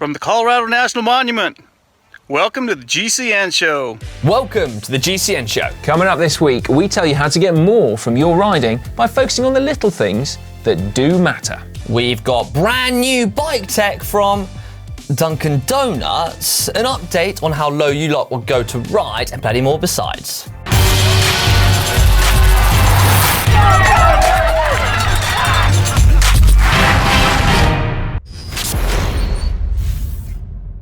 From the Colorado National Monument, welcome to the GCN Show. Welcome to the GCN Show. Coming up this week, we tell you how to get more from your riding by focusing on the little things that do matter. We've got brand new bike tech from Dunkin' Donuts, an update on how low you lot will go to ride, and plenty more besides.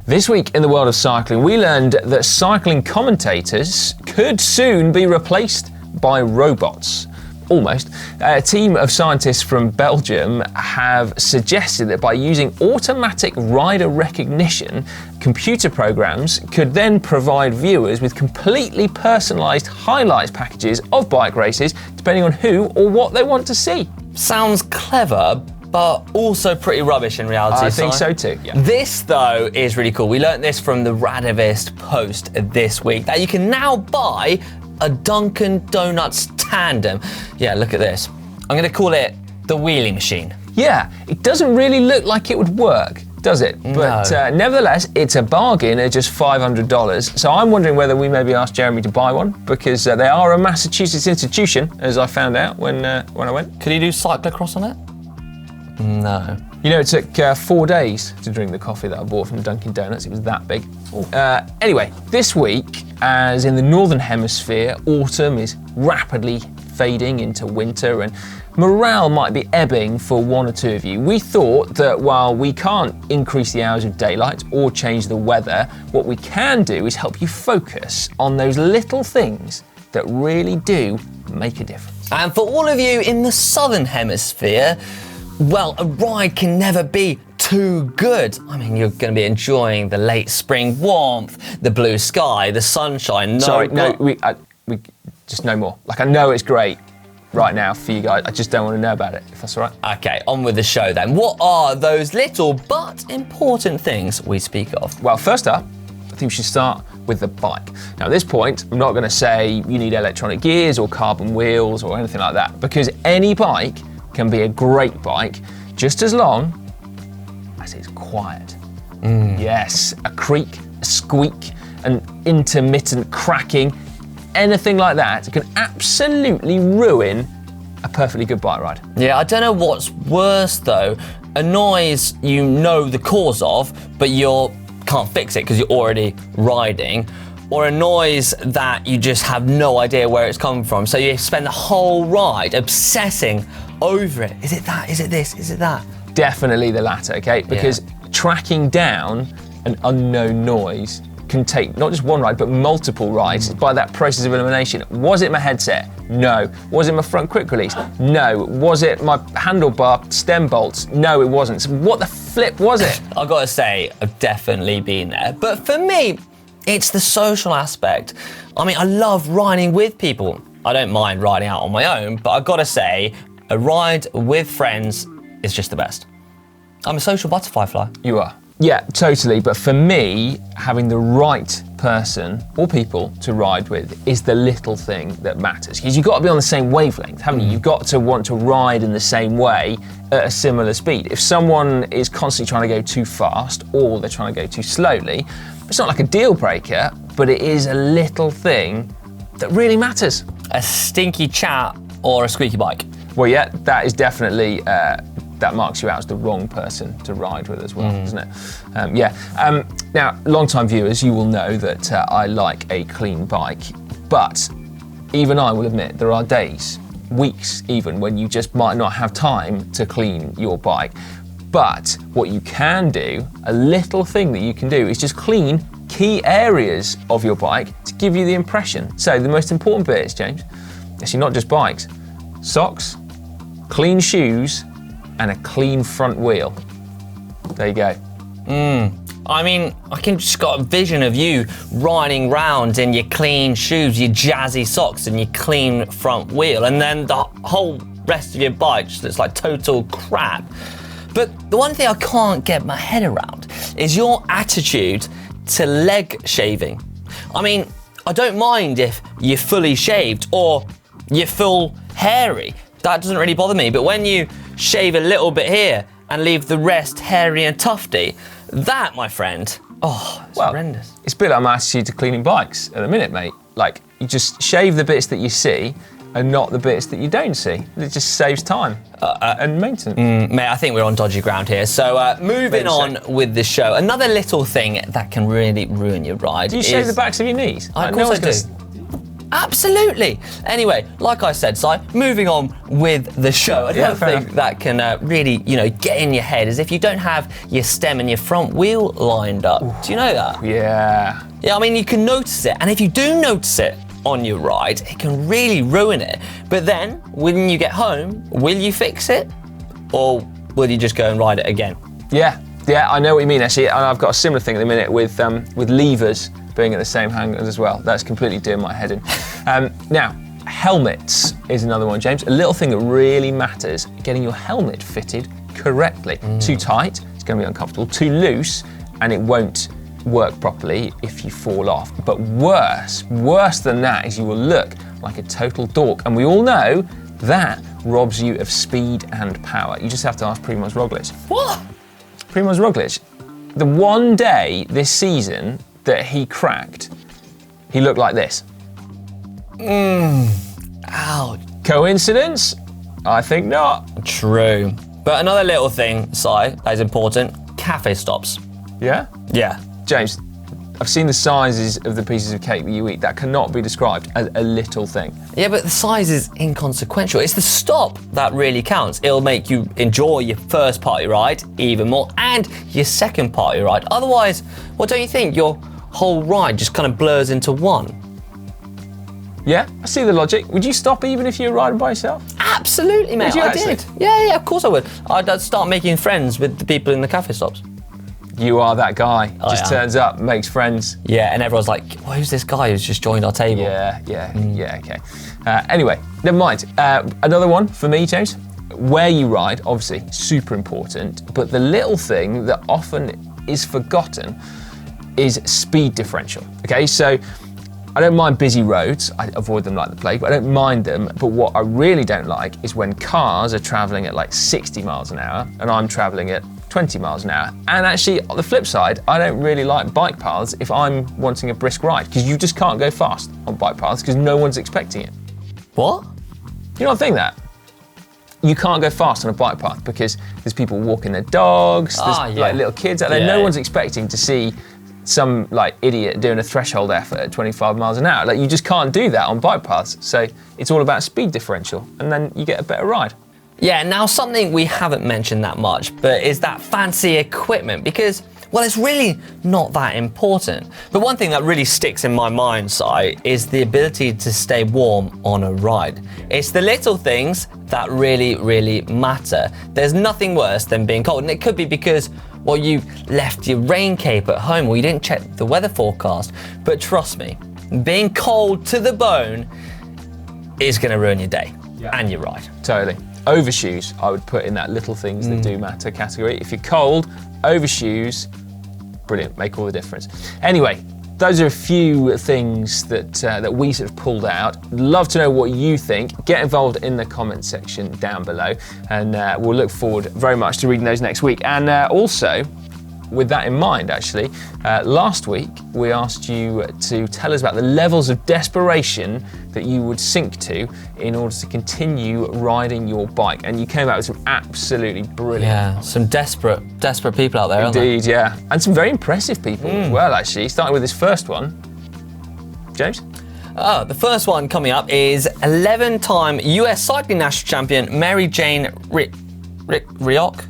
This week in the world of cycling, we learned that cycling commentators could soon be replaced by robots. Almost. A team of scientists from Belgium have suggested that by using automatic rider recognition, computer programs could then provide viewers with completely personalised highlights packages of bike races, depending on who or what they want to see. Sounds clever, but also pretty rubbish in reality. I think so too, yeah. This, though, is really cool. We learnt this from the Radivist post this week, that you can now buy a Dunkin' Donuts tandem. Yeah, look at this. I'm going to call it the wheelie machine. Yeah, it doesn't really look like it would work, does it? No. But nevertheless, it's a bargain at just $500. So I'm wondering whether we maybe ask Jeremy to buy one, because they are a Massachusetts institution, as I found out when I went. Could he do cyclocross on it? No. You know, it took 4 days to drink the coffee that I bought from Dunkin' Donuts. It was that big. Anyway, this week, as in the Northern Hemisphere, autumn is rapidly fading into winter and morale might be ebbing for one or two of you. We thought that while we can't increase the hours of daylight or change the weather, what we can do is help you focus on those little things that really do make a difference. And for all of you in the Southern Hemisphere, well, a ride can never be too good. I mean, you're going to be enjoying the late spring warmth, the blue sky, the sunshine. We just no more. Like, I know it's great right now for you guys. I just don't want to know about it, if that's all right. Okay, on with the show then. What are those little but important things we speak of? Well, first up, I think we should start with the bike. Now, at this point, I'm not going to say you need electronic gears or carbon wheels or anything like that, because any bike can be a great bike just as long as it's quiet. Yes, a creak, a squeak, an intermittent cracking, anything like that can absolutely ruin a perfectly good bike ride. Yeah, I don't know what's worse though. A noise you know the cause of, but you can't fix it because you're already riding, or a noise that you just have no idea where it's coming from. So you spend the whole ride obsessing over it. Is it that? Is it this? Is it that? Definitely the latter, okay? Because tracking down an unknown noise can take not just one ride, but multiple rides by that process of elimination. Was it my headset? No. Was it my front quick release? No. Was it my handlebar stem bolts? No, it wasn't. So what the flip was it? I've got to say, I've definitely been there. But for me, it's the social aspect. I mean, I love riding with people. I don't mind riding out on my own, but I've got to say, a ride with friends is just the best. I'm a social butterfly. You are. Yeah, totally. But for me, having the right person or people to ride with is the little thing that matters. Because you've got to be on the same wavelength, haven't you? You've got to want to ride in the same way at a similar speed. If someone is constantly trying to go too fast or they're trying to go too slowly, it's not like a deal breaker, but it is a little thing that really matters. A stinky chat or a squeaky bike. Well, yeah, that is definitely, that marks you out as the wrong person to ride with as well, doesn't it? Now, long-time viewers, you will know that I like a clean bike, but even I will admit there are days, weeks even, when you just might not have time to clean your bike. But what you can do, a little thing that you can do, is just clean key areas of your bike to give you the impression. So the most important bit is, James, actually not just bikes, socks, clean shoes, and a clean front wheel. There you go. I mean, I can just got a vision of you riding round in your clean shoes, your jazzy socks, and your clean front wheel, and then the whole rest of your bike just looks like total crap. But the one thing I can't get my head around is your attitude to leg shaving. I mean, I don't mind if you're fully shaved or you're full hairy. That doesn't really bother me. But when you shave a little bit here and leave the rest hairy and tufty, That, my friend, it's horrendous. It's a bit like my attitude to cleaning bikes at the minute, mate. Like, you just shave the bits that you see and not the bits that you don't see. It just saves time and maintenance. Mate, I think we're on dodgy ground here. So moving on with the show, another little thing that can really ruin your ride. Do you shave the backs of your knees? Of course I do. Absolutely. Anyway, like I said, Si, moving on with the show. Another thing that can really, get in your head is if you don't have your stem and your front wheel lined up. Ooh. Do you know that? Yeah. Yeah, I mean, you can notice it. And if you do notice it on your ride, it can really ruin it. But then, when you get home, will you fix it? Or will you just go and ride it again? Yeah, I know what you mean, actually. And I've got a similar thing at the minute with levers being at the same angle as well. That's completely doing my head in. Now, helmets is another one, James. A little thing that really matters, getting your helmet fitted correctly. Too tight, it's going to be uncomfortable. Too loose, and it won't work properly if you fall off. But worse than that is you will look like a total dork. And we all know that robs you of speed and power. You just have to ask Primoz Roglic. What? Primoz Roglic, the one day this season that he cracked, he looked like this. Ouch. Coincidence? I think not. True. But another little thing, Si, that is important, cafe stops. Yeah? Yeah. James, I've seen the sizes of the pieces of cake that you eat. That cannot be described as a little thing. Yeah, but the size is inconsequential. It's the stop that really counts. It'll make you enjoy your first party ride even more and your second party ride. Otherwise, what don't you think? Your whole ride just kind of blurs into one. Yeah, I see the logic. Would you stop even if you were riding by yourself? Absolutely, mate. Would you I actually? did. Yeah, of course I would. I'd start making friends with the people in the cafe stops. You are that guy. Just turns up, makes friends. Yeah, and everyone's like, well, who's this guy who's just joined our table? Yeah, okay. Anyway, never mind. Another one for me, James. Where you ride, obviously, super important, but the little thing that often is forgotten is speed differential. Okay, so I don't mind busy roads. I avoid them like the plague, but I don't mind them. But what I really don't like is when cars are traveling at like 60 miles an hour and I'm traveling at 20 miles an hour. And actually, on the flip side, I don't really like bike paths if I'm wanting a brisk ride, because you just can't go fast on bike paths because no one's expecting it. What? You not think that? You can't go fast on a bike path because there's people walking their dogs, there's like little kids out there. No one's expecting to see some like idiot doing a threshold effort at 25 miles an hour. Like, you just can't do that on bike paths. So it's all about speed differential, and then you get a better ride. Yeah, now something we haven't mentioned that much, but is that fancy equipment, because, well, it's really not that important. But one thing that really sticks in my mind, Si, is the ability to stay warm on a ride. It's the little things that really, really matter. There's nothing worse than being cold, and it could be because, well, you left your rain cape at home or you didn't check the weather forecast. But trust me, being cold to the bone is going to ruin your day and your ride. Totally. Overshoes, I would put in that little things that do matter category. If you're cold, overshoes, brilliant, make all the difference. Anyway, those are a few things that we sort of pulled out. Love to know what you think. Get involved in the comment section down below, and we'll look forward very much to reading those next week. And also, with that in mind, actually, last week we asked you to tell us about the levels of desperation that you would sink to in order to continue riding your bike, and you came out with some absolutely brilliant. Yeah, some desperate people out there, aren't there? Indeed, yeah, and some very impressive people as well. Actually, starting with this first one, James. The first one coming up is 11-time US cycling national champion Mary Jane Rioch.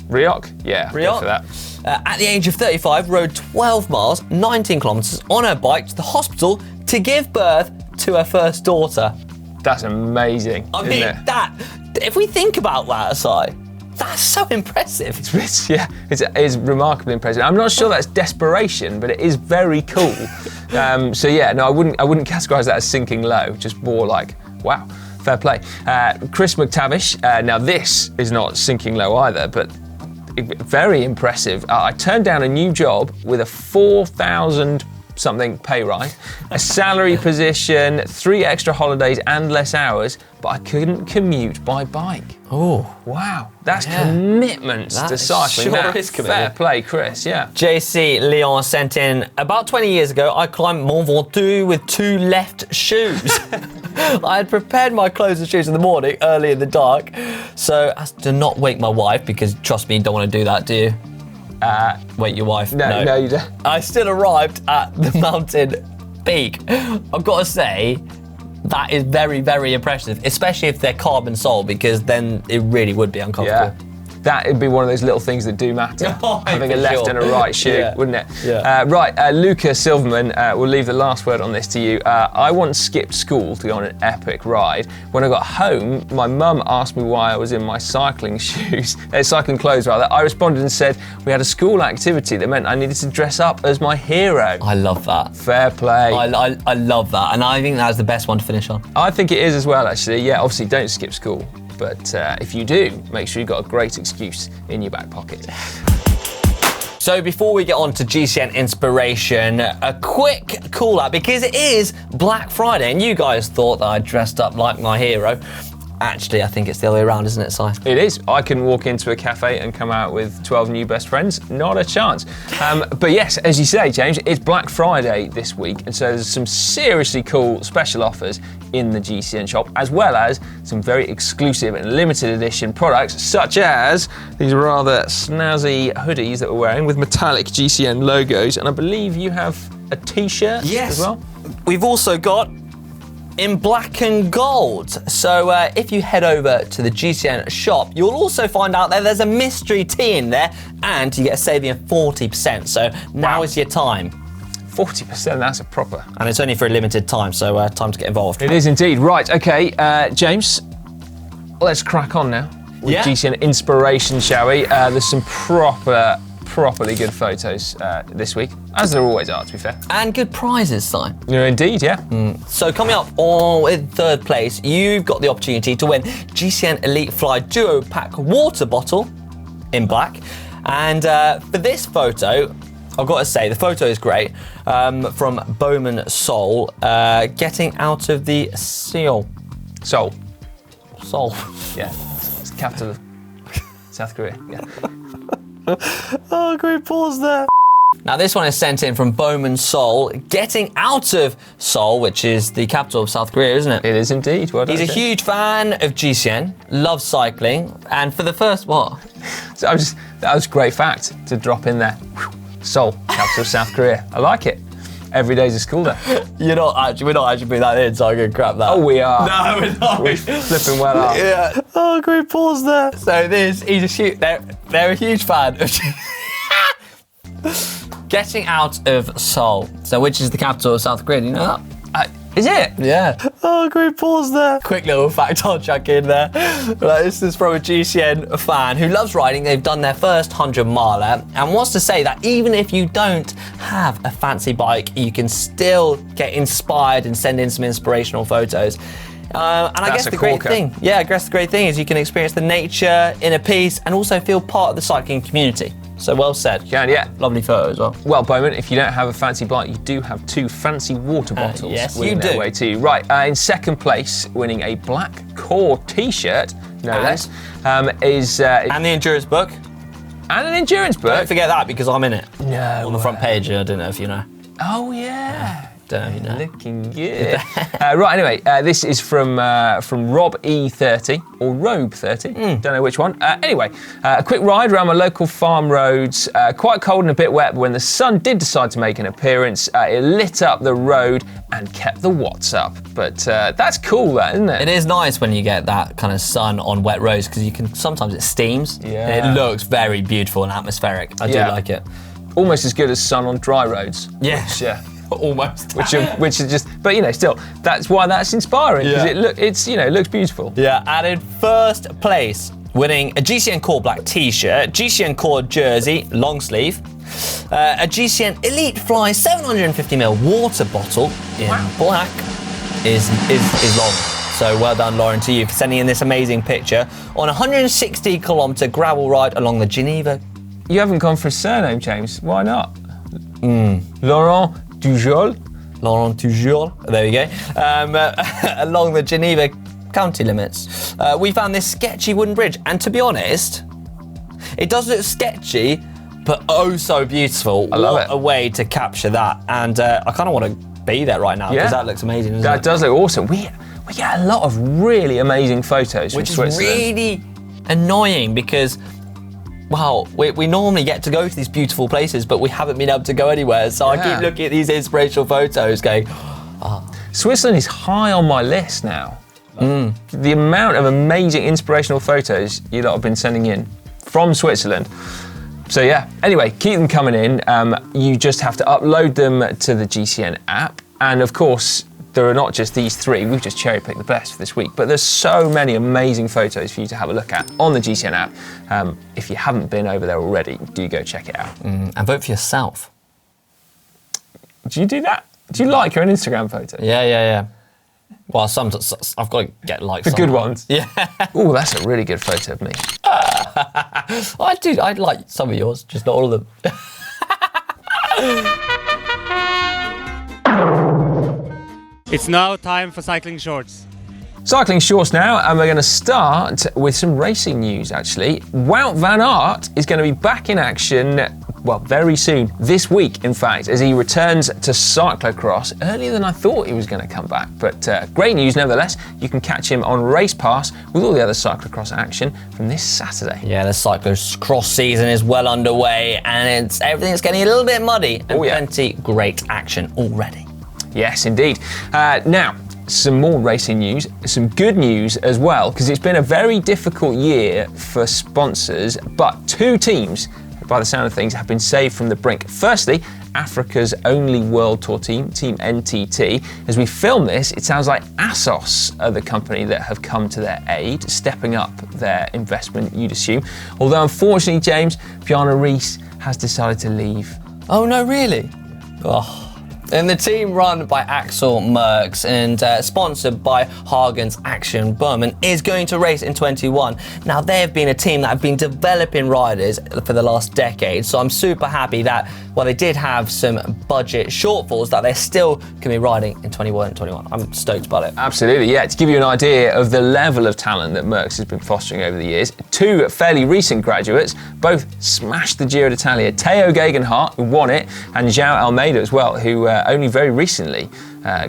Rioch? Yeah, Rioch. go for that. At the age of 35, rode 12 miles, 19 kilometres on her bike to the hospital to give birth to her first daughter. That's amazing. I mean, if we think about that aside, that's so impressive. It's remarkably impressive. I'm not sure that's desperation, but it is very cool. So yeah, no, I wouldn't categorise that as sinking low, just more like, wow, fair play. Chris McTavish, now this is not sinking low either, but very impressive. I turned down a new job with a 4,000 something pay rise, a salary position, 3 extra holidays and less hours, but I couldn't commute by bike. Oh. Wow, that's commitment to cycling. Sure is commitment. Fair play, Chris, yeah. JC Leon sent in, about 20 years ago, I climbed Mont Ventoux with 2 left shoes. I had prepared my clothes and shoes in the morning, early in the dark, so as to not wake my wife, because trust me, you don't want to do that, do you? Wake your wife. No, you don't. I still arrived at the mountain peak. I've got to say, that is very, very impressive, especially if they're carbon sole, because then it really would be uncomfortable. Yeah. That would be one of those little things that do matter. Having a left and a right shoe, wouldn't it? Yeah. Luca Silverman, we'll leave the last word on this to you. I once skipped school to go on an epic ride. When I got home, my mum asked me why I was in my cycling shoes, cycling clothes rather. I responded and said we had a school activity that meant I needed to dress up as my hero. I love that. Fair play. I love that, and I think that's the best one to finish on. I think it is as well, actually. Yeah, obviously don't skip school. But if you do, make sure you've got a great excuse in your back pocket. So before we get on to GCN Inspiration, a quick call out, because it is Black Friday and you guys thought that I dressed up like my hero. Actually, I think it's the other way around, isn't it, Si? It is. I can walk into a cafe and come out with 12 new best friends. Not a chance. But yes, as you say, James, it's Black Friday this week, and so there's some seriously cool special offers in the GCN shop, as well as some very exclusive and limited edition products, such as these rather snazzy hoodies that we're wearing with metallic GCN logos, and I believe you have a t-shirt as well? We've also got in black and gold. So if you head over to the GCN shop, you'll also find out that there's a mystery tee in there, and you get a saving of 40%. So now is your time. 40%, that's a proper. And it's only for a limited time, so time to get involved. It is indeed. Right, okay, James, let's crack on now with GCN Inspiration, shall we? There's some properly good photos this week, as there always are, to be fair. And good prizes, Si. Yeah, indeed, yeah. So coming up in third place, you've got the opportunity to win GCN Elite Fly Duo Pack water bottle in black. And for this photo, I've got to say, the photo is great, from Bowman Soul, getting out of the Seoul. Seoul. Yeah. It's the capital of South Korea, yeah. Oh, great pause there. Now this one is sent in from Bowman Soul, getting out of Seoul, which is the capital of South Korea, isn't it? It is indeed. Well done, He's a huge fan of GCN, loves cycling, and for the first, what? So that was a great fact to drop in there. Seoul, capital of South Korea. I like it. Every day's a school day. We're not actually putting that in, so I'm going to crap that. Oh, we are. No, we're not. We're flipping well up. Yeah. Oh, great pause there. So they're a huge fan of getting out of Seoul. So which is the capital of South Korea? Do you know that? Is it? Yeah. Oh, great pause there. Quick little fact I'll chuck in there. This is from a GCN fan who loves riding. They've done their first 100-miler and wants to say that even if you don't have a fancy bike, you can still get inspired and send in some inspirational photos. And I guess the great thing is you can experience the nature, inner peace, and also feel part of the cycling community. So well said. You can, yeah. Lovely photo as well. Well, Bowman, if you don't have a fancy bike, you do have 2 fancy water bottles. Yes, winning you do. Their way to you. Right, in second place, winning a black core t-shirt, no less, is... and the endurance book. And an endurance book. Don't forget that, because I'm in it. No. On the front page, I don't know if you know. Oh, yeah. Don't know if you know. Looking good. Right, anyway, this is from Rob E30, or Robe30, don't know which one. Anyway, a quick ride around my local farm roads, quite cold and a bit wet, but when the sun did decide to make an appearance, it lit up the road and kept the watts up. But that's cool, that, isn't it? It is nice when you get that kind of sun on wet roads, because sometimes it steams. Yeah. And it looks very beautiful and atmospheric. I do like it. Almost as good as sun on dry roads. Yeah. Which, yeah. Almost. Which is just, but still, that's why that's inspiring, because it looks beautiful. Yeah, and in first place, winning a GCN Core Black t-shirt, GCN Core jersey, long sleeve, a GCN Elite Fly 750ml water bottle in black is Lauren. So well done, Lauren, to you for sending in this amazing picture on a 160-kilometre gravel ride along the Geneva. You haven't gone for a surname, James. Why not? Laurent Tujol. Laurent Toujours, there we go, along the Geneva county limits. We found this sketchy wooden bridge, and to be honest, it does look sketchy, but oh so beautiful. I love what it. a way to capture that, and I kind of want to be there right now, because that looks amazing, doesn't That it? does look awesome. We get a lot of really amazing photos Which from is Switzerland. really annoying, because wow, we normally get to go to these beautiful places, but we haven't been able to go anywhere. So I keep looking at these inspirational photos going, Switzerland is high on my list now. The amount of amazing inspirational photos you lot have been sending in from Switzerland. So yeah, anyway, keep them coming in. You just have to upload them to the GCN app. And of course, there are not just these three, we've just cherry picked the best for this week, but there's so many amazing photos for you to have a look at on the GCN app. If you haven't been over there already, do go check it out. and vote for yourself. Do you do that? Do you like your own Instagram photo? Yeah. Well, I've got to get likes. The good ones? Yeah. Oh, that's a really good photo of me. I'd like some of yours, just not all of them. It's now time for cycling shorts. Cycling shorts now, and we're going to start with some racing news, actually. Wout van Aert is going to be back in action, well, very soon, this week, in fact, as he returns to cyclocross earlier than I thought he was going to come back. But great news, nevertheless. You can catch him on Race Pass with all the other cyclocross action from this Saturday. Yeah, the cyclocross season is well underway, and everything's getting a little bit muddy, and plenty great action already. Yes, indeed. Now, some more racing news, some good news as well, because it's been a very difficult year for sponsors, but two teams, by the sound of things, have been saved from the brink. Firstly, Africa's only World Tour team, Team NTT. As we film this, it sounds like Assos are the company that have come to their aid, stepping up their investment, you'd assume. Although, unfortunately, James, Bjarne Riis has decided to leave. Oh, no, really? Oh. And the team run by Axel Merckx and sponsored by Hagen's Action Berman is going to race in 21. Now, they have been a team that have been developing riders for the last decade, so I'm super happy that, well, they did have some budget shortfalls, that they're still going to be riding in 21. I'm stoked about it. Absolutely, yeah. To give you an idea of the level of talent that Merckx has been fostering over the years, two fairly recent graduates both smashed the Giro d'Italia. Teo Gegenhardt, who won it, and João Almeida as well, who only very recently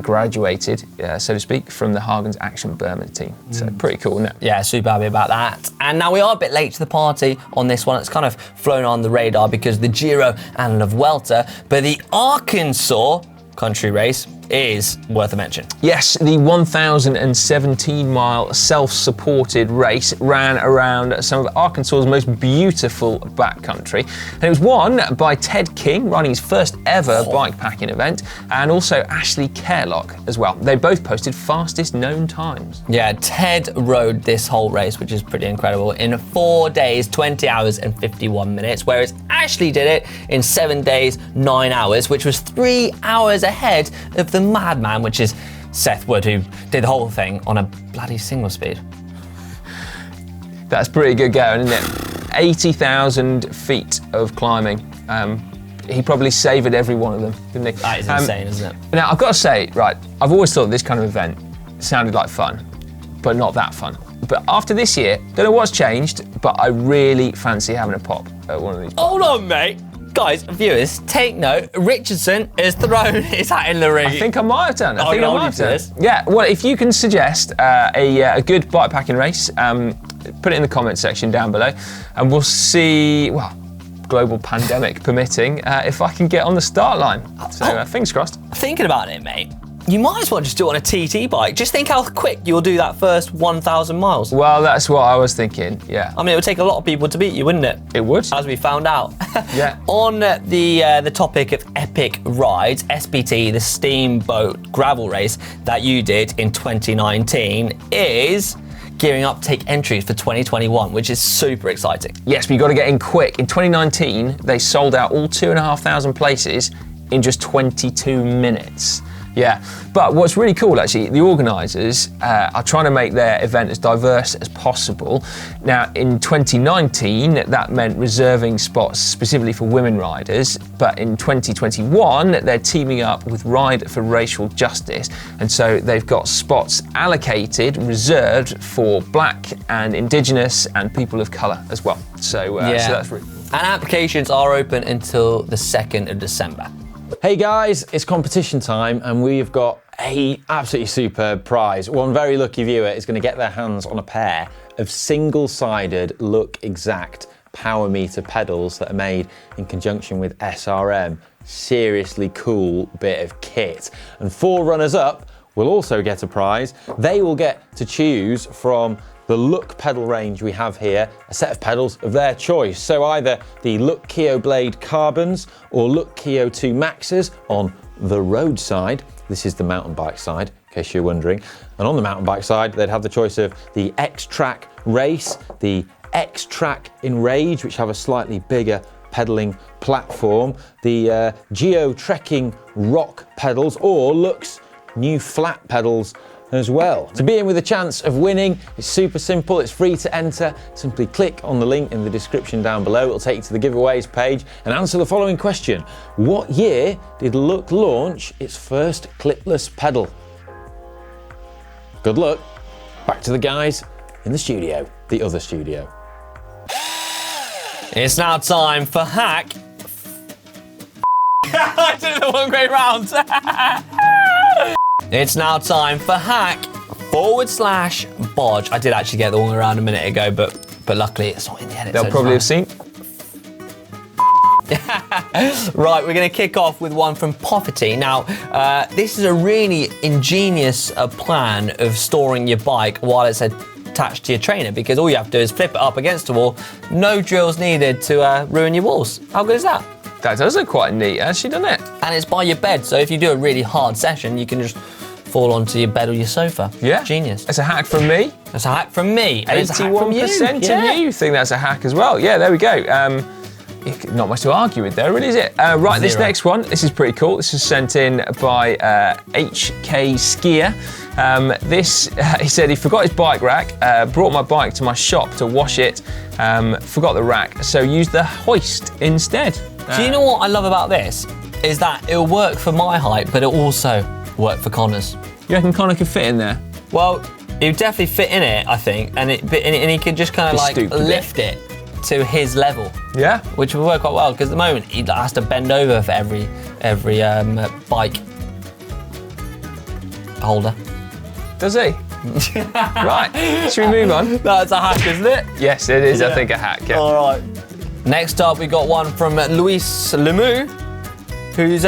graduated, so to speak, from the Hagen's Action Berman team. So pretty cool, isn't it? Yeah, super happy about that. And now we are a bit late to the party on this one. It's kind of flown on the radar because the Giro and the Vuelta, but the Arkansas country race is worth a mention. Yes, the 1,017-mile self-supported race ran around some of Arkansas's most beautiful backcountry. And it was won by Ted King, running his first ever bikepacking event, and also Ashley Kerlock as well. They both posted fastest known times. Yeah, Ted rode this whole race, which is pretty incredible, in 4 days, 20 hours and 51 minutes, whereas Ashley did it in 7 days, 9 hours, which was 3 hours ahead of the madman, which is Seth Wood, who did the whole thing on a bloody single speed. That's pretty good going, isn't it? 80,000 feet of climbing. He probably savoured every one of them, didn't he? That is insane, isn't it? Now, I've got to say, right, I've always thought this kind of event sounded like fun, but not that fun. But after this year, don't know what's changed, but I really fancy having a pop at one of these. Hold on, mate. Guys, viewers, take note. Richardson has thrown his hat in the ring. I think I might have done. I'll hold you to this. Yeah, well, if you can suggest a good bikepacking race, put it in the comment section down below, and we'll see, well, global pandemic permitting, if I can get on the start line. So fingers crossed. Thinking about it, mate, you might as well just do it on a TT bike. Just think how quick you'll do that first 1,000 miles. Well, that's what I was thinking, yeah. I mean, it would take a lot of people to beat you, wouldn't it? It would. As we found out. Yeah. On the topic of epic rides, SPT, the steamboat gravel race that you did in 2019, is gearing up to take entries for 2021, which is super exciting. Yes, but you've got to get in quick. In 2019, they sold out all 2,500 places in just 22 minutes. Yeah, but what's really cool actually, the organisers are trying to make their event as diverse as possible. Now in 2019, that meant reserving spots specifically for women riders, but in 2021, they're teaming up with Ride for Racial Justice, and so they've got spots allocated, reserved for Black and Indigenous and people of colour as well. So that's really cool. And applications are open until the 2nd of December. Hey guys, it's competition time and we've got a absolutely superb prize. One very lucky viewer is going to get their hands on a pair of single-sided Look Exact power meter pedals that are made in conjunction with SRM. Seriously cool bit of kit. And 4 runners-up will also get a prize. They will get to choose from the Look pedal range we have here, a set of pedals of their choice. So either the Look Keo Blade Carbons or Look Keo 2 Maxes on the road side. This is the mountain bike side, in case you're wondering. And on the mountain bike side, they'd have the choice of the X-Track Race, the X-Track Enrage, which have a slightly bigger pedaling platform, the Geo Trekking Rock pedals, or Look's new flat pedals as well. To be in with a chance of winning, it's super simple, it's free to enter. Simply click on the link in the description down below. It'll take you to the giveaways page and answer the following question. What year did Look launch its first clipless pedal? Good luck. Back to the guys in the studio, the other studio. It's now time for Hack. I did it the one way round. It's now time for Hack /bodge. I did actually get the one around a minute ago, but luckily it's not in the edit. They'll probably have seen. Right, we're going to kick off with one from Poverty. Now, this is a really ingenious plan of storing your bike while it's attached to your trainer, because all you have to do is flip it up against the wall. No drills needed to ruin your walls. How good is that? That does look quite neat, actually, doesn't it? And it's by your bed, so if you do a really hard session, you can just fall onto your bed or your sofa. Yeah. Genius. That's a hack from me. That's a hack from me. And it's a hack from you. 81% Yeah. of you think that's a hack as well. Yeah, there we go. Not much to argue with there, really, is it? Right, this next one, this is pretty cool. This is sent in by HK Skier. He said he forgot his bike rack, brought my bike to my shop to wash it, forgot the rack, so used the hoist instead. Do you know what I love about this? Is that it'll work for my height, but it'll also work for Connor's. You reckon Connor could fit in there? Well, he'll definitely fit in it, I think, and he can just kind of like lift it to his level. Yeah. Which will work quite well, because at the moment he has to bend over for every bike holder. Does he? Right, should we move on? That's a hack, isn't it? Yes, it is, I think, a hack. Yeah. All right. Next up, we got one from Luis Lemu, who's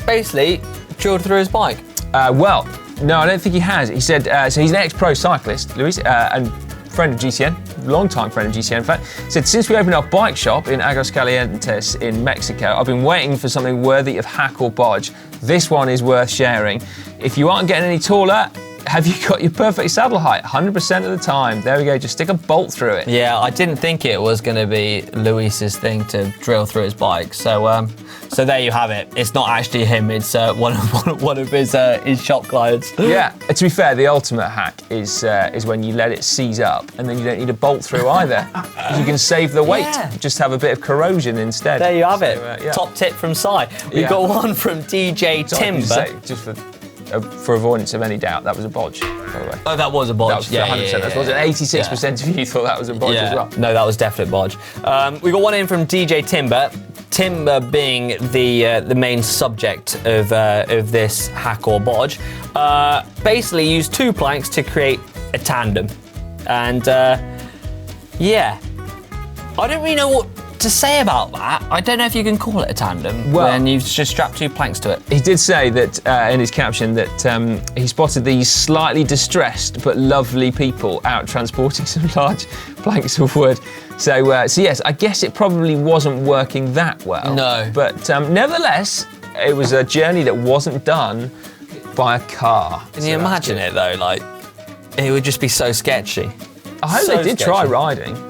basically drilled through his bike. Well, no, I don't think he has. He said, so he's an ex-pro cyclist, Luis, and friend of GCN, long-time friend of GCN, in fact. He said, since we opened our bike shop in Aguascalientes in Mexico, I've been waiting for something worthy of hack or bodge. This one is worth sharing. If you aren't getting any taller, have you got your perfect saddle height? 100% of the time. There we go, just stick a bolt through it. Yeah, I didn't think it was going to be Luis's thing to drill through his bike. So so there you have it. It's not actually him, it's one of his shop clients. Yeah, to be fair, the ultimate hack is when you let it seize up and then you don't need a bolt through either. You can save the weight, just have a bit of corrosion instead. There you have it. Yeah. Top tip from Si. We've got one from DJ Timber. Just for avoidance of any doubt, that was a bodge, by the way. Oh, that was a bodge. That was 100%. That was 86% of you thought that was a bodge as well. No, that was definitely bodge. We got one in from DJ Timber. Timber being the main subject of this hack or bodge. Basically used 2 planks to create a tandem. And yeah, I don't really know what to say about that. I don't know if you can call it a tandem when you've just strapped 2 planks to it. He did say that in his caption that he spotted these slightly distressed but lovely people out transporting some large planks of wood. So yes, I guess it probably wasn't working that well. No. But nevertheless, it was a journey that wasn't done by a car. Can you imagine it though? Like, it would just be so sketchy. I hope they did try riding.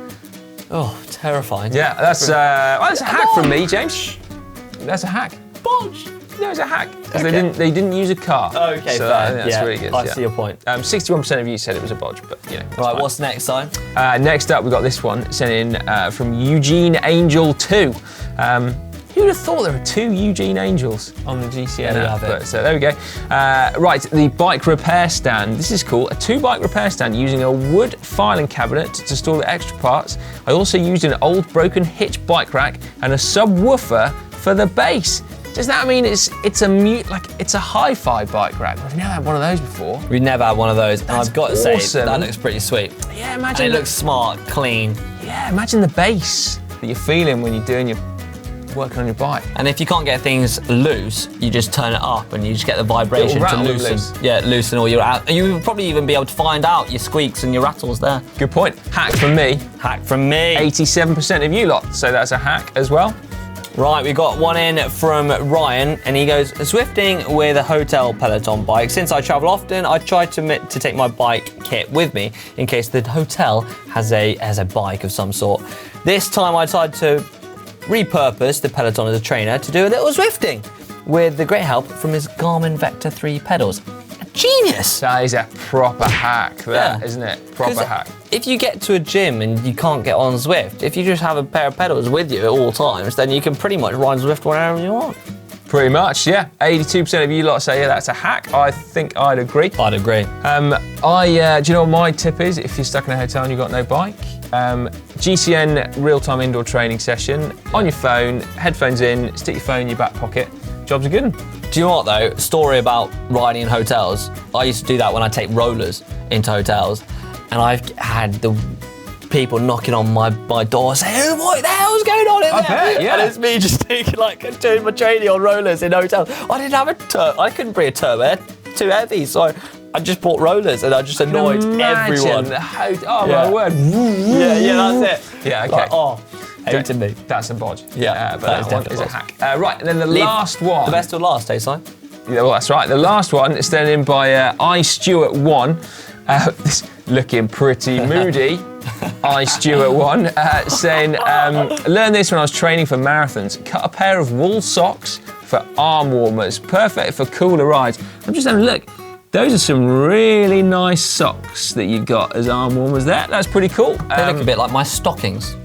Oh, terrifying. Yeah, that's a hack from me, James. That's a hack. Bodge. No, it was a hack because they didn't use a car. Okay, so fair. I think that's really good. I see your point. 61% of you said it was a bodge, but you know. Right, fine. what's next, Simon? Next up, we got this one sent in from Eugene Angel 2. Who would have thought there were 2 Eugene Angels on the GCN app? But, so there we go. Right, the bike repair stand. This is cool. A 2-bike repair stand using a wood filing cabinet to store the extra parts. I also used an old broken hitch bike rack and a subwoofer for the bass. Does that mean it's a hi-fi bike rack? We've never had one of those before. We've never had one of those. And I've got to say, awesome. that looks pretty sweet. Yeah, imagine. And it looks smart, clean. Yeah, imagine the bass that you're feeling when you're doing your working on your bike. And if you can't get things loose, you just turn it up and you just get the vibration to loosen all your out. And you would probably even be able to find out your squeaks and your rattles there. Good point. Hack from me. Hack from me. 87% of you lot, so that's a hack as well. Right, we got one in from Ryan, and he goes, Zwifting with a hotel Peloton bike. Since I travel often, I try to take my bike kit with me in case the hotel has a bike of some sort. This time I decided to repurpose the Peloton as a trainer to do a little Zwifting with the great help from his Garmin Vector 3 pedals. A genius! That is a proper hack, isn't it? Proper hack. If you get to a gym and you can't get on Zwift, if you just have a pair of pedals with you at all times, then you can pretty much ride Zwift wherever you want. Pretty much, yeah. 82% of you lot say, yeah, that's a hack. I think I'd agree. I'd agree. Do you know what my tip is if you're stuck in a hotel and you've got no bike? GCN real-time indoor training session on your phone, headphones in, stick your phone in your back pocket. Jobs are good. Do you know what though? Story about riding in hotels. I used to do that when I take rollers into hotels, and I've had the people knocking on my door saying, what the hell's going on in there? Bet, yeah. And it's me just thinking like doing my training on rollers in hotels. I didn't have I couldn't bring a turbo, too heavy, so I just bought rollers and I just annoyed everyone. My word. Yeah, that's it. Yeah, okay. Hated me. That's a bodge. Yeah, but that one is a hack. Right, and then the last one. The best till last, eh, Si? Yeah, well, that's right. The last one is sent in by iStuart1. This looking pretty moody. iStuart1 saying, learned this when I was training for marathons. Cut a pair of wool socks for arm warmers. Perfect for cooler rides. I'm just having a look. Those are some really nice socks that you got as arm warmers there. That's pretty cool. They look a bit like my stockings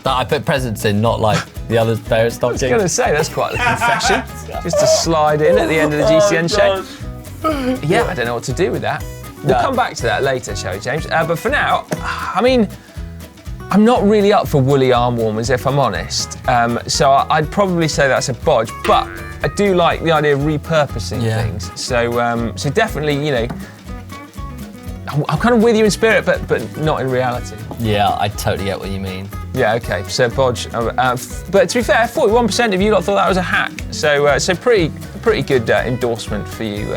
that I put presents in, not like the other pair of stockings. I was going to say, that's quite a confession. Just to slide in at the end of the GCN show. Yeah, I don't know what to do with that. We'll come back to that later, shall we, James? But for now, I mean, I'm not really up for woolly arm warmers, if I'm honest. So I'd probably say that's a bodge, but I do like the idea of repurposing things. So definitely, you know, I'm kind of with you in spirit, but not in reality. Yeah, I totally get what you mean. Yeah, okay, so bodge. But to be fair, 41% of you lot thought that was a hack. So pretty good endorsement for you,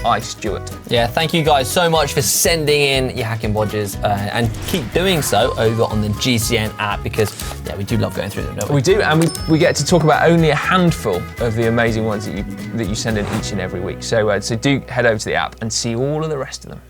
iStuart. Yeah, thank you guys so much for sending in your hacking bodges, and keep doing so over on the GCN app, because we do love going through them, don't we? We do, and we get to talk about only a handful of the amazing ones that you send in each and every week. So do head over to the app and see all of the rest of them.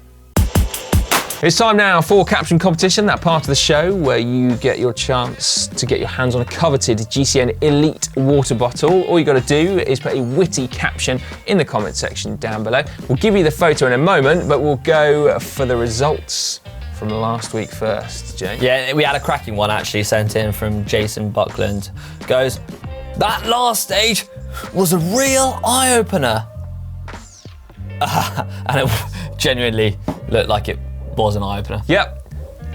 It's time now for Caption Competition, that part of the show where you get your chance to get your hands on a coveted GCN Elite water bottle. All you got to do is put a witty caption in the comment section down below. We'll give you the photo in a moment, but we'll go for the results from last week first, Jay. Yeah, we had a cracking one actually sent in from Jason Buckland. Goes, that last stage was a real eye-opener. And it genuinely looked like it was an eye-opener. Yep,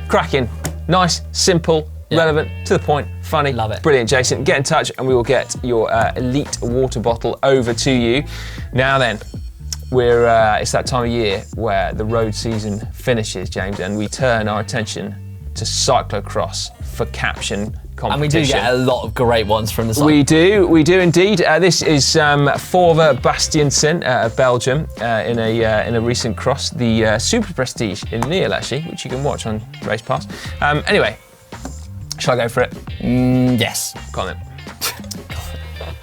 cracking. Nice, simple, relevant, to the point, funny. Love it. Brilliant, Jason. Get in touch and we will get your Elite water bottle over to you. Now then, it's that time of year where the road season finishes, James, and we turn our attention to cyclocross for caption competition. And we do get a lot of great ones from the site. We do indeed. This is Forva Bastiansen of Belgium in a recent cross, the Super Prestige in Lille actually, which you can watch on Race Pass. Anyway, shall I go for it? Yes. Go on then.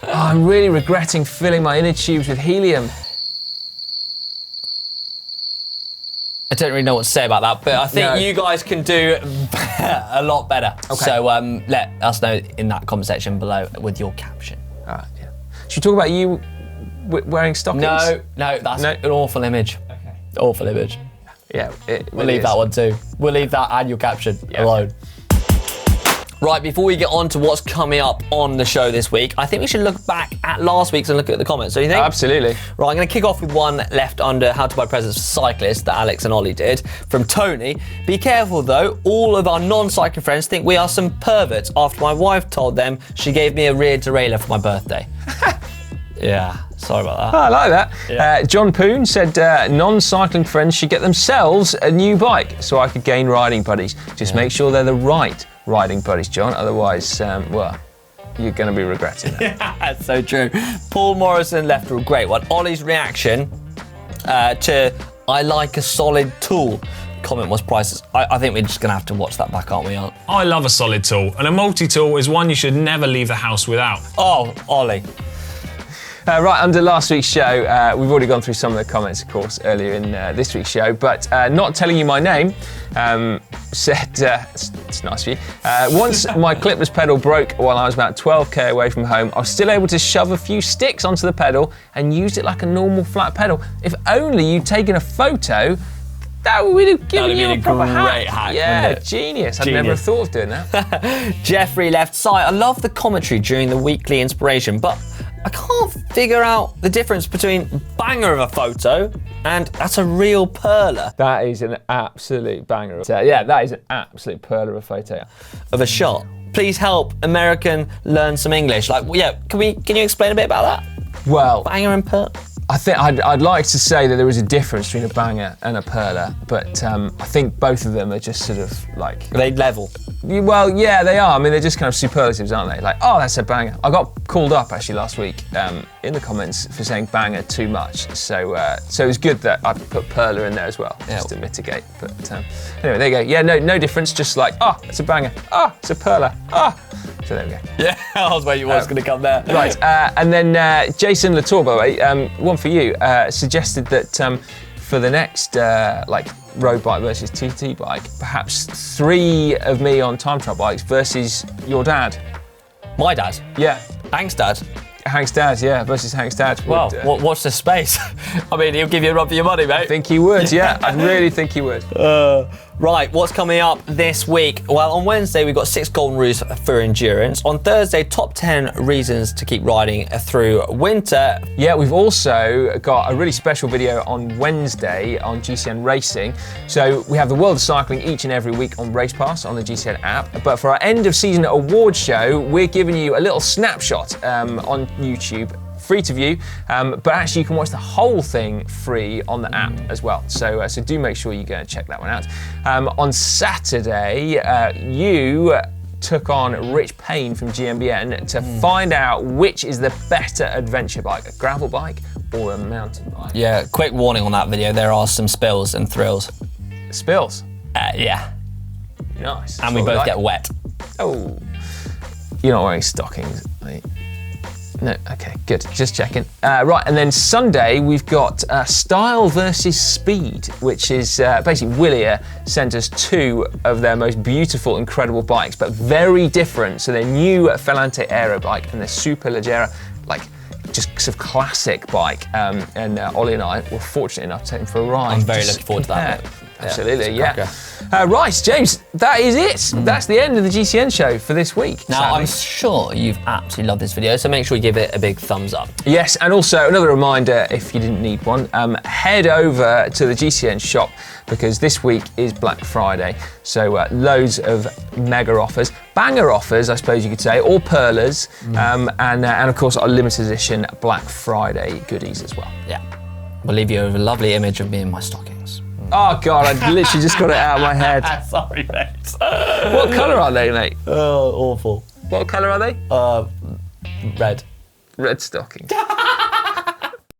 I'm really regretting filling my inner tubes with helium. I don't really know what to say about that, but I think you guys can do a lot better. Okay. So let us know in that comment section below with your caption. All right, yeah. Should we talk about you wearing stockings? No, that's an awful image. Okay. Awful image. Yeah, We'll leave that one too. We'll leave that and your caption alone. Right, before we get on to what's coming up on the show this week, I think we should look back at last week's and look at the comments. Do you think? Absolutely. Right, I'm going to kick off with one left under how to buy presents for cyclists that Alex and Ollie did from Tony. Be careful though, all of our non-cycling friends think we are some perverts after my wife told them she gave me a rear derailleur for my birthday. Yeah, sorry about that. Oh, I like that. Yeah. John Poon said non-cycling friends should get themselves a new bike so I could gain riding buddies. Just make sure they're the right riding buddies, John. Otherwise, well, you're going to be regretting it. That's so true. Paul Morrison left a great one. Ollie's reaction to I like a solid tool. Comment was priceless. I think we're just going to have to watch that back, aren't we, Aunt? I love a solid tool, and a multi-tool is one you should never leave the house without. Oh, Ollie. Right, under last week's show, we've already gone through some of the comments, of course, earlier in this week's show, but not telling you my name said, it's nice of you, once my clipless pedal broke while I was about 12k away from home, I was still able to shove a few sticks onto the pedal and used it like a normal flat pedal. If only you'd taken a photo, that would have given you a proper hack. Yeah, genius. I'd never have thought of doing that. Jeffrey left site. I love the commentary during the weekly Inspiration, but I can't figure out the difference between banger of a photo and that's a real perler. That is an absolute banger. Yeah, that is an absolute perler of a photo. Of a shot. Please help American learn some English. Like, yeah, can you explain a bit about that? Well, banger and perler. I think I'd like to say that there is a difference between a banger and a perler, but I think both of them are just sort of like... Are they level? Well, yeah, they are. I mean, they're just kind of superlatives, aren't they? Like, oh, that's a banger. I got called up actually last week in the comments for saying banger too much, so it was good that I put perler in there as well, just to mitigate. But anyway, there you go. Yeah, no difference. Just like, oh, it's a banger. Oh, it's a perler. Oh. So there we go. Yeah, I was waiting what's going to come there. Right, and then Jason Latour, by the way, one for you, suggested that for the next like road bike versus TT bike, perhaps 3 of me on time trial bikes versus your dad. My dad? Yeah. Hank's dad? Hank's dad, yeah, versus Hank's dad. Well, watch the space. I mean, he'll give you a run for your money, mate. I think he would, yeah. I really think he would. Right, what's coming up this week? Well, on Wednesday, we've got 6 golden rules for endurance. On Thursday, top 10 reasons to keep riding through winter. Yeah, we've also got a really special video on Wednesday on GCN Racing. So we have the world of cycling each and every week on Race Pass on the GCN app. But for our end of season award show, we're giving you a little snapshot on YouTube, free to view, but actually you can watch the whole thing free on the app as well. So do make sure you go and check that one out. On Saturday, you took on Rich Payne from GMBN to find out which is the better adventure bike, a gravel bike or a mountain bike. Yeah, quick warning on that video, there are some spills and thrills. Spills? Yeah. Nice. And we both get wet. Oh. You're not wearing stockings, mate. No, okay, good, just checking. Right, and then Sunday we've got Style versus Speed, which is basically Willia sent us 2 of their most beautiful, incredible bikes, but very different. So their new Felante Aero bike and their Super Leggera, like just sort of classic bike. And Ollie and I were fortunate enough to take them for a ride. I'm very looking forward to that. Absolutely, yeah. Right, James, that is it. That's the end of the GCN show for this week. Now, sadly. I'm sure you've absolutely loved this video, so make sure you give it a big thumbs up. Yes, and also another reminder, if you didn't need one, head over to the GCN shop because this week is Black Friday. So loads of mega offers, banger offers, I suppose you could say, or perlers, and of course our limited edition Black Friday goodies as well. Yeah. We'll leave you with a lovely image of me in my stockings. Oh God, I literally just got it out of my head. Sorry, mate. What colour are they, mate? Oh, awful. What colour are they? Red. Red stocking.